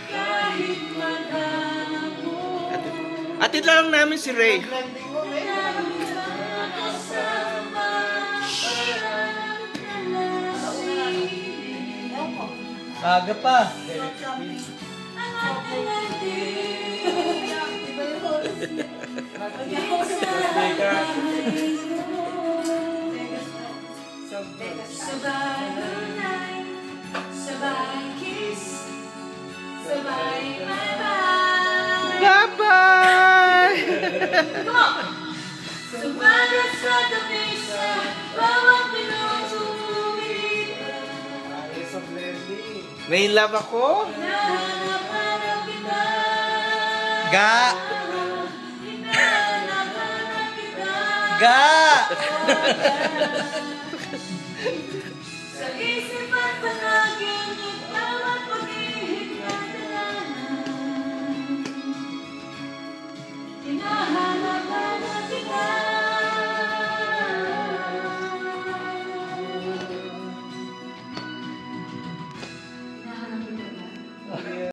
kahit maghapon. Atid lang namin si Ray. Aga pa. Sabay kiss, sabay bye-bye. Bye-bye! Sumalat sa tabi sa bawat minutuwid. May love ako? Hinahanap kita. Ga! Hinahanap kita. Ga! Sa isip at panagin